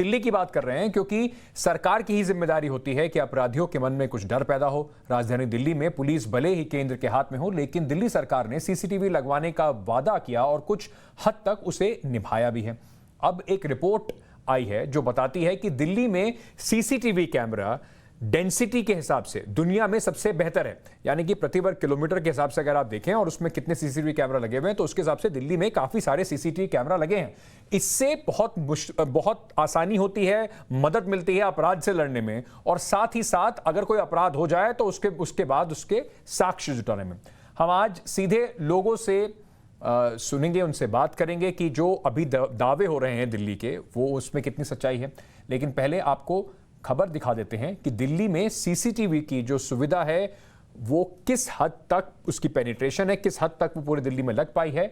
दिल्ली की बात कर रहे हैं क्योंकि सरकार की ही जिम्मेदारी होती है कि अपराधियों के मन में कुछ डर पैदा हो। राजधानी दिल्ली में पुलिस भले ही केंद्र के हाथ में हो, लेकिन दिल्ली सरकार ने सीसीटीवी लगवाने का वादा किया और कुछ हद तक उसे निभाया भी है। अब एक रिपोर्ट आई है जो बताती है कि दिल्ली में सीसीटीवी कैमरा डेंसिटी के हिसाब से दुनिया में सबसे बेहतर है। यानी कि प्रति वर्ग किलोमीटर के हिसाब से अगर आप देखें और उसमें कितने सीसीटीवी कैमरा लगे हुए हैं तो उसके हिसाब से दिल्ली में काफी सारे सीसीटीवी कैमरा लगे हैं। इससे बहुत आसानी होती है, मदद मिलती है अपराध से लड़ने में, और साथ ही साथ अगर कोई अपराध हो जाए तो उसके बाद उसके साक्ष्य जुटाने में। हम आज सीधे लोगों से सुनेंगे, उनसे बात करेंगे कि जो अभी दावे हो रहे हैं दिल्ली के, वो उसमें कितनी सच्चाई है। लेकिन पहले आपको खबर दिखा देते हैं कि दिल्ली में सीसीटीवी की जो सुविधा है वो किस हद तक उसकी पेनिट्रेशन है, किस हद तक वो पूरी दिल्ली में लग पाई है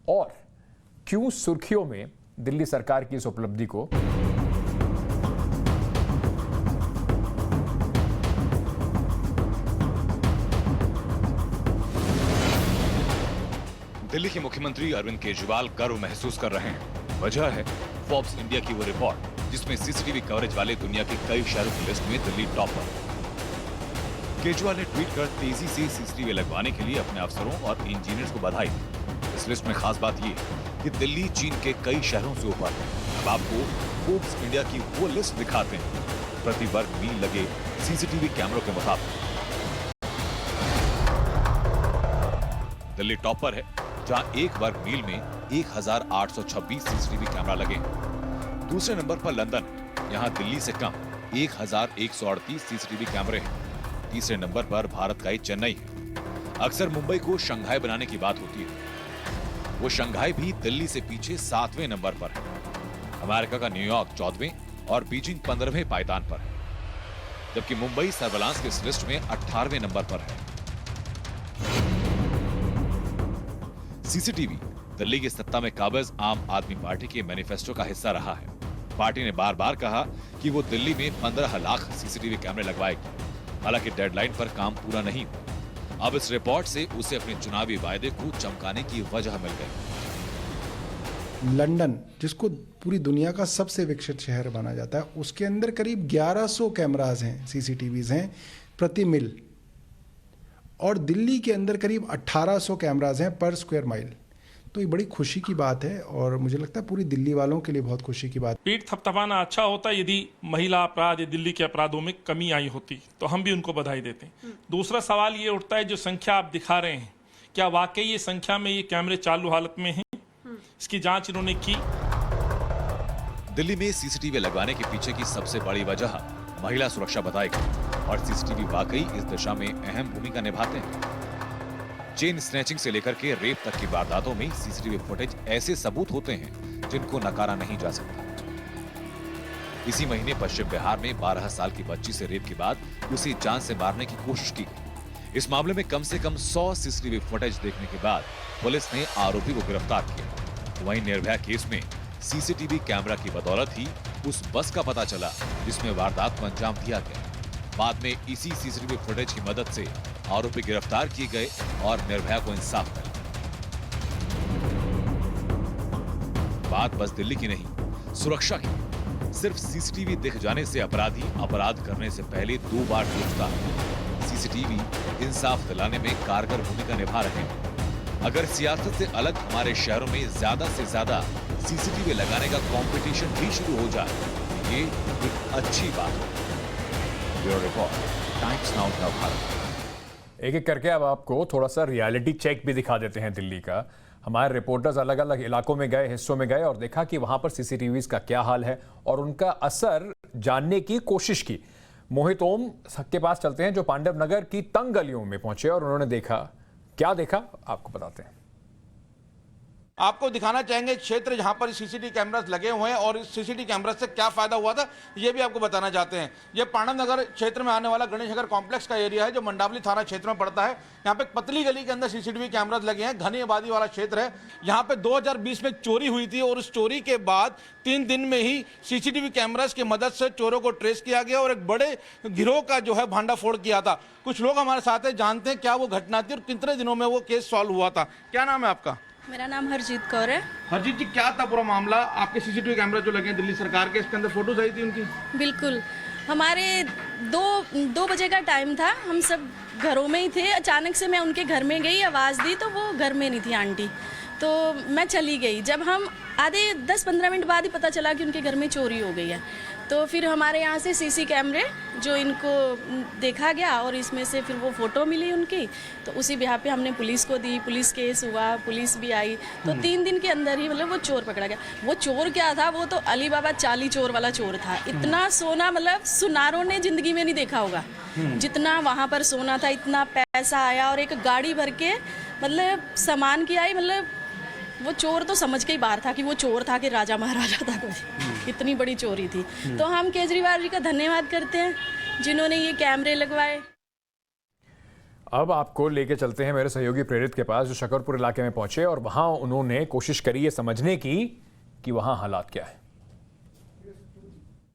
और क्यों सुर्खियों में दिल्ली सरकार की इस उपलब्धि को। दिल्ली के मुख्यमंत्री अरविंद केजरीवाल गर्व महसूस कर रहे हैं। वजह है फोर्ब्स इंडिया की वो रिपोर्ट जिसमें सीसीटीवी कवरेज वाले दुनिया के कई शहरों की लिस्ट में दिल्ली टॉप पर। केजरीवाल ने ट्वीट कर तेजी से सीसीटीवी लगवाने के लिए अपने अफसरों और इंजीनियर्स को बधाई दी। इस लिस्ट में खास बात ये कि दिल्ली चीन के कई शहरों से ऊपर है। अब आपको फोर्ब्स इंडिया की वो लिस्ट दिखाते हैं प्रति वर्ग मील लगे सीसीटीवी कैमरों के मुताबिक। दिल्ली टॉप पर है जहां एक वर्ग मील में 1826 सीसीटीवी कैमरा लगे हैं। दूसरे नंबर पर लंदन, यहां दिल्ली से कम 1138 सीसीटीवी कैमरे हैं। तीसरे नंबर पर भारत का ही चेन्नई है। अक्सर मुंबई को शंघाई बनाने की बात होती है, वो शंघाई भी दिल्ली से पीछे 7वें नंबर पर है। अमेरिका का न्यूयॉर्क 14वें और बीजिंग 15वें पायदान पर है, जबकि मुंबई सर्विलांस की इस लिस्ट में 18वें नंबर पर है। सीसीटीवी दिल्ली की सत्ता में काबिज आम आदमी पार्टी के मैनिफेस्टो का हिस्सा रहा है। पार्टी ने बार बार कहा कि वो दिल्ली में 15 लाख सीसीटीवी कैमरे लगवाएगी। हालांकि डेडलाइन पर काम पूरा नहीं हुआ। अब इस रिपोर्ट से उसे अपने चुनावी वायदे को चमकाने की वजह मिल गई। लंदन, जिसको पूरी दुनिया का सबसे विकसित शहर माना जाता है, उसके अंदर करीब 1100 कैमराज हैं, सीसीटीवीज हैं प्रति मिल, और दिल्ली के अंदर करीब 1800 कैमराज हैं पर स्क्वायर माइल। तो ये बड़ी खुशी की बात है और मुझे लगता है पूरी दिल्ली वालों के लिए बहुत खुशी की बात। पीठ थपथपाना अच्छा होता यदि महिला अपराध या दिल्ली के अपराधों में कमी आई होती, तो हम भी उनको बधाई देते हैं। दूसरा सवाल ये उठता है, जो संख्या आप दिखा रहे हैं, क्या वाकई ये संख्या में ये कैमरे चालू हालत में हैं? इसकी जांच इन्होंने की। दिल्ली में सीसीटीवी लगवाने के पीछे की सबसे बड़ी वजह महिला सुरक्षा बताई गई और सीसीटीवी वाकई इस दिशा में अहम भूमिका निभाते हैं। चेन स्नैचिंग से लेकर के रेप तक की वारदातों में सीसीटीवी फुटेज ऐसे सबूत होते हैं जिनको नकारा नहीं जा सकता। इसी महीने पश्चिम बिहार में 12 साल की बच्ची से रेप के बाद उसे जान से मारने की कोशिश की गई। इस मामले में कम से कम 100 सीसीटीवी फुटेज देखने के बाद पुलिस ने आरोपी को गिरफ्तार किया। वहीं निर्भया केस में सीसीटीवी कैमरा की बदौलत ही उस बस का पता चला जिसमें वारदात को अंजाम दिया गया। बाद में इसी सीसीटीवी फुटेज की मदद से आरोपी गिरफ्तार किए गए और निर्भया को इंसाफ मिला। बात बस दिल्ली की नहीं, सुरक्षा की। सिर्फ सीसीटीवी दिख जाने से अपराधी अपराध करने से पहले 2 बार सोचता है। सीसीटीवी इंसाफ दिलाने में कारगर भूमिका निभा रहे हैं। अगर सियासत से अलग हमारे शहरों में ज्यादा से ज्यादा सीसीटीवी लगाने का कंपटीशन भी शुरू हो जाए, ये एक अच्छी बात है। Bureau report, times now Bharat. एक एक करके अब आपको थोड़ा सा रियलिटी चेक भी दिखा देते हैं दिल्ली का। हमारे रिपोर्टर्स अलग अलग इलाकों में गए, हिस्सों में गए और देखा कि वहां पर सीसीटीवीज का क्या हाल है और उनका असर जानने की कोशिश की। मोहित ओम के पास चलते हैं जो पांडव नगर की तंग गलियों में पहुंचे और उन्होंने देखा। क्या देखा आपको बताते हैं। आपको दिखाना चाहेंगे क्षेत्र जहां पर सीसीटीवी कैमरास लगे हुए हैं और इस सीसीटीवी कैमरा से क्या फायदा हुआ था ये भी आपको बताना चाहते हैं। ये पांडव नगर क्षेत्र में आने वाला गणेश नगर कॉम्प्लेक्स का एरिया है जो मंडावली थाना क्षेत्र में पड़ता है। यहाँ पे पतली गली के अंदर सीसीटीवी कैमरास लगे हैं, घनी आबादी वाला क्षेत्र है। यहाँ पे 2020 में चोरी हुई थी और उस चोरी के बाद 3 दिन में ही सीसीटीवी कैमरास की मदद से चोरों को ट्रेस किया गया और एक बड़े गिरोह का जो है भांडाफोड़ किया था। कुछ लोग हमारे साथ है, जानते हैं क्या वो घटना थी और कितने दिनों में वो केस सॉल्व हुआ था। क्या नाम है आपका? मेरा नाम हरजीत कौर है। हरजीत जी, क्या था पूरा मामला? आपके सीसीटीवी कैमरा जो लगे हैं दिल्ली सरकार के, इसके अंदर फोटोज आई थी उनकी? बिल्कुल, हमारे दो बजे का टाइम था, हम सब घरों में ही थे। अचानक से मैं उनके घर में गई, आवाज़ दी तो वो घर में नहीं थी आंटी, तो मैं चली गई। जब हम आधे 10-15 मिनट बाद ही पता चला कि उनके घर में चोरी हो गई है, तो फिर हमारे यहाँ से सीसी कैमरे जो इनको देखा गया और इसमें से फिर वो फ़ोटो मिली उनकी, तो उसी बिहार पे हमने पुलिस को दी, पुलिस केस हुआ, पुलिस भी आई, तो 3 दिन के अंदर ही मतलब वो चोर पकड़ा गया। वो चोर क्या था, वो तो अली बाबा चाली चोर वाला चोर था। इतना सोना मतलब सुनारों ने ज़िंदगी में नहीं देखा होगा, जितना वहाँ पर सोना था, इतना पैसा आया और एक गाड़ी भर के मतलब सामान की आई। मतलब वो चोर तो समझ के ही बाहर था कि वो चोर था कि राजा महाराजा था कोई, इतनी बड़ी चोरी थी। तो हम केजरीवाल जी का धन्यवाद करते हैं जिन्होंने ये कैमरे लगवाए। अब आपको लेके चलते हैं मेरे सहयोगी प्रेरित के पास, जो शकरपुर इलाके में पहुंचे और वहां उन्होंने कोशिश करी है समझने की कि वहां हालात क्या है।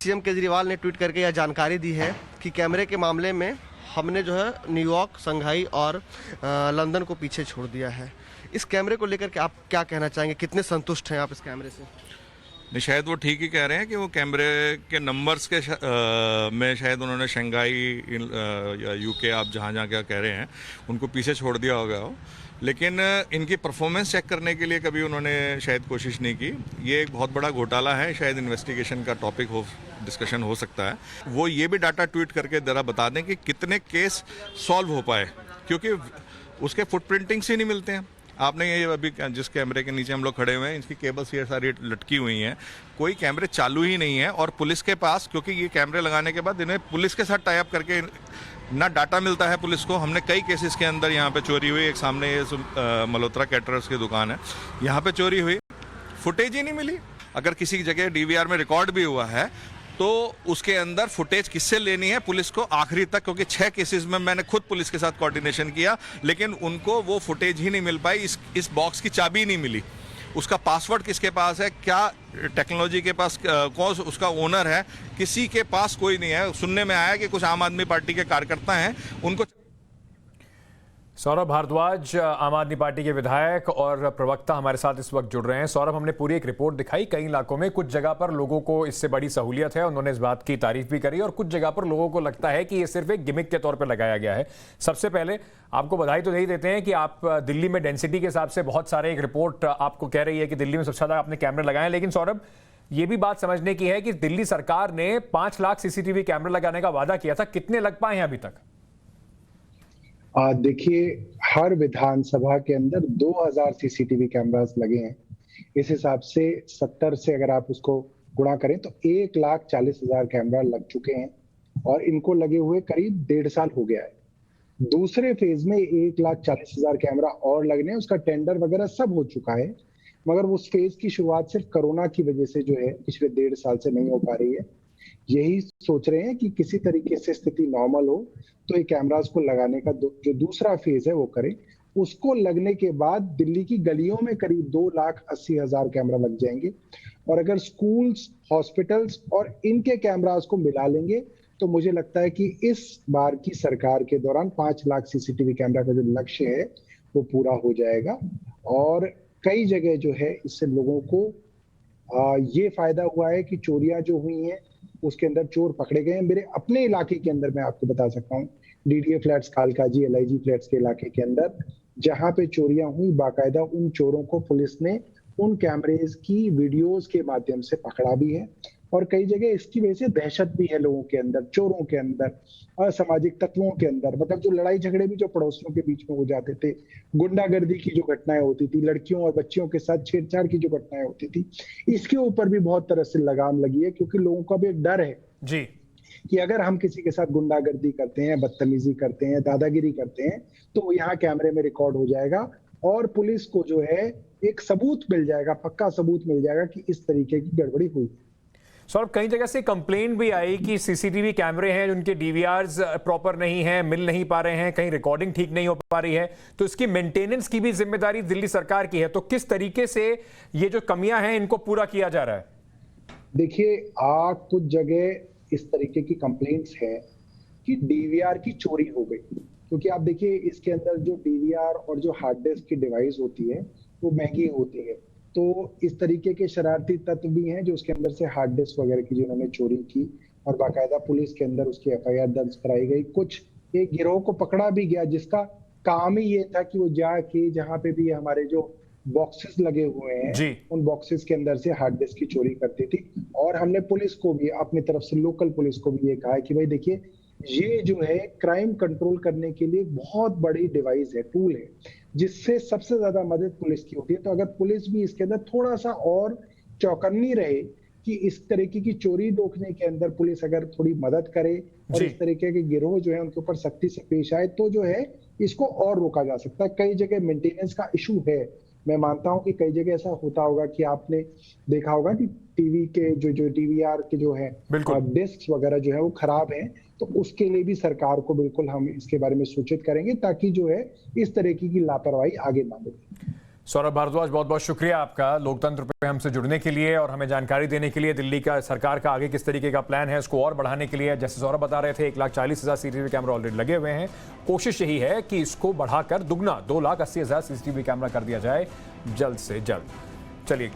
सीएम केजरीवाल ने ट्वीट करके यह जानकारी दी है कि कैमरे के मामले में हमने जो है न्यूयॉर्क, शंघाई और लंदन को पीछे छोड़ दिया है। इस कैमरे को लेकर के आप क्या कहना चाहेंगे, कितने संतुष्ट हैं आप इस कैमरे से? नहीं, शायद वो ठीक ही कह रहे हैं कि वो कैमरे के नंबर्स के में शायद उन्होंने शंघाई या यूके, आप जहाँ जहाँ क्या कह रहे हैं, उनको पीछे छोड़ दिया होगा हो, लेकिन इनकी परफॉर्मेंस चेक करने के लिए कभी उन्होंने शायद कोशिश नहीं की। ये एक बहुत बड़ा घोटाला है, शायद इन्वेस्टिगेशन का टॉपिक डिस्कशन हो सकता है। वो ये भी डाटा ट्वीट करके जरा बता दें कि कितने केस सॉल्व हो पाए, क्योंकि उसके फुटप्रिंटिंग्स ही नहीं मिलते हैं। आपने ये अभी जिस कैमरे के नीचे हम लोग खड़े हुए हैं, इसकी केबल्स ये सारी लटकी हुई हैं, कोई कैमरे चालू ही नहीं है। और पुलिस के पास, क्योंकि ये कैमरे लगाने के बाद इन्हें पुलिस के साथ टाई अप करके ना डाटा मिलता है पुलिस को। हमने कई केसेस के अंदर यहाँ पे चोरी हुई, एक सामने ये मल्होत्रा कैटरर्स की दुकान है, यहाँ पे चोरी हुई, फुटेज ही नहीं मिली। अगर किसी जगह डीवीआर में रिकॉर्ड भी हुआ है तो उसके अंदर फुटेज किससे लेनी है पुलिस को आखिरी तक, क्योंकि 6 केसेस में मैंने खुद पुलिस के साथ कोऑर्डिनेशन किया, लेकिन उनको वो फुटेज ही नहीं मिल पाई। इस बॉक्स की चाबी नहीं मिली, उसका पासवर्ड किसके पास है, क्या टेक्नोलॉजी के पास, कौन उसका ओनर है, किसी के पास कोई नहीं है। सुनने में आया कि कुछ आम आदमी पार्टी के कार्यकर्ता हैं, उनको। सौरभ भारद्वाज, आम आदमी पार्टी के विधायक और प्रवक्ता हमारे साथ इस वक्त जुड़ रहे हैं। सौरभ, हमने पूरी एक रिपोर्ट दिखाई, कई इलाकों में कुछ जगह पर लोगों को इससे बड़ी सहूलियत है, उन्होंने इस बात की तारीफ भी करी, और कुछ जगह पर लोगों को लगता है कि ये सिर्फ एक गिमिक के तौर पर लगाया गया है। सबसे पहले आपको बधाई तो यही देते हैं कि आप दिल्ली में डेंसिटी के हिसाब से बहुत सारे, एक रिपोर्ट आपको कह रही है कि दिल्ली में सबसे ज्यादा आपने कैमरे लगाए। लेकिन सौरभ, ये भी बात समझने की है कि दिल्ली सरकार ने 5 लाख सीसीटीवी कैमरे लगाने का वादा किया था, कितने लग पाए हैं अभी तक? देखिए, हर विधानसभा के अंदर 2000 सीसीटीवी कैमरास लगे हैं। इस हिसाब से 70 से अगर आप उसको गुणा करें तो 1,40,000 कैमरा लग चुके हैं, और इनको लगे हुए करीब 1.5 साल हो गया है। दूसरे फेज में 1,40,000 कैमरा और लगने हैं, उसका टेंडर वगैरह सब हो चुका है, मगर उस फेज की शुरुआत सिर्फ कोरोना की वजह से जो है पिछले 1.5 साल से नहीं हो पा रही है। यही सोच रहे हैं कि किसी तरीके से स्थिति नॉर्मल हो तो ये कैमरास को लगाने का जो दूसरा फेज है वो करें। उसको लगने के बाद दिल्ली की गलियों में करीब 2,80,000 कैमरा लग जाएंगे, और अगर स्कूल्स, हॉस्पिटल्स और इनके कैमरास को मिला लेंगे तो मुझे लगता है कि इस बार की सरकार के दौरान 5 लाख सीसीटीवी कैमरा का जो लक्ष्य है वो पूरा हो जाएगा। और कई जगह जो है इससे लोगों को ये फायदा हुआ है कि चोरियां जो हुई हैं उसके अंदर चोर पकड़े गए हैं। मेरे अपने इलाके के अंदर मैं आपको बता सकता हूँ, DDA flats, Kalkaji, LIG flats के इलाके के अंदर जहां पे चोरियां हुई, बाकायदा उन चोरों को पुलिस ने उन कैमरेज की वीडियोस के माध्यम से पकड़ा भी है। और कई जगह इसकी वजह से दहशत भी है लोगों के अंदर, चोरों के अंदर, असामाजिक तत्वों के अंदर। मतलब जो लड़ाई झगड़े भी जो पड़ोसियों के बीच में हो जाते थे, गुंडागर्दी की जो घटनाएं होती थी, लड़कियों और बच्चियों के साथ छेड़छाड़ की जो घटनाएं होती थी, इसके ऊपर भी बहुत तरह से लगाम लगी है, क्योंकि लोगों का भी एक डर है जी कि अगर हम किसी के साथ गुंडागर्दी करते हैं, बदतमीजी करते हैं, दादागिरी करते हैं, तो यहाँ कैमरे में रिकॉर्ड हो जाएगा और पुलिस को जो है एक सबूत मिल जाएगा, पक्का सबूत मिल जाएगा कि इस तरीके की गड़बड़ी हुई। सौरभ, कई जगह से कंप्लेंट भी आई कि सीसीटीवी कैमरे हैं उनके डीवीआरस प्रॉपर नहीं है, मिल नहीं पा रहे हैं, कहीं रिकॉर्डिंग ठीक नहीं हो पा रही है, तो इसकी मेंटेनेंस की भी जिम्मेदारी दिल्ली सरकार की है। तो किस तरीके से ये जो कमियां हैं इनको पूरा किया जा रहा है? देखिए, कुछ जगह इस तरीके की कंप्लेंट्स हैं कि डीवीआर की चोरी हो गई, क्योंकि आप देखिए इसके अंदर जो डीवीआर और जो हार्ड डिस्क की डिवाइस होती है वो महंगी होती है। तो इस तरीके के शरारती तत्व भी हैं जो उसके अंदर से हार्ड डिस्क वगैरह की जिन्होंने चोरी की, और बाकायदा पुलिस के अंदर उसकी एफआईआर दर्ज कराई गई। कुछ एक गिरोह को पकड़ा भी गया जिसका काम ही ये था कि वो जाके जहाँ पे भी हमारे जो बॉक्सेस लगे हुए हैं उन बॉक्सेस के अंदर से हार्ड डिस्क की चोरी करती थी। और हमने पुलिस को भी अपनी तरफ से, लोकल पुलिस को भी ये कहा है कि भाई देखिए, ये जो है क्राइम कंट्रोल करने के लिए बहुत बड़ी डिवाइस है, टूल है, जिससे सबसे ज्यादा मदद पुलिस की होती है। तो अगर पुलिस भी इसके अंदर थोड़ा सा और चौकन्नी रहे कि इस तरीके की चोरी रोकने के अंदर पुलिस अगर थोड़ी मदद करे और इस तरीके के गिरोह जो है उनके ऊपर सख्ती से पेश आए, तो जो है इसको और रोका जा सकता है। कई जगह मेंटेनेंस का इशू है, मैं मानता हूं कि कई जगह ऐसा होता होगा कि आपने देखा होगा कि टीवी के जो डीवीआर के जो है डिस्क वगैरह जो है वो खराब हैं, तो उसके लिए भी सरकार को बिल्कुल हम इसके बारे में सूचित करेंगे ताकि जो है इस तरीके की लापरवाही आगे ना बढ़े। सौरभ भारद्वाज, बहुत बहुत शुक्रिया आपका लोकतंत्र पे हमसे जुड़ने के लिए और हमें जानकारी देने के लिए। दिल्ली का सरकार का आगे किस तरीके का प्लान है इसको और बढ़ाने के लिए, जैसे सौरभ बता रहे थे 1,40,000 सीसीटीवी कैमरा ऑलरेडी लगे हुए हैं। कोशिश यही है कि इसको बढ़ाकर दुगना 2,80,000 सीसीटीवी कैमरा कर दिया जाए जल्द से जल्द। चलिए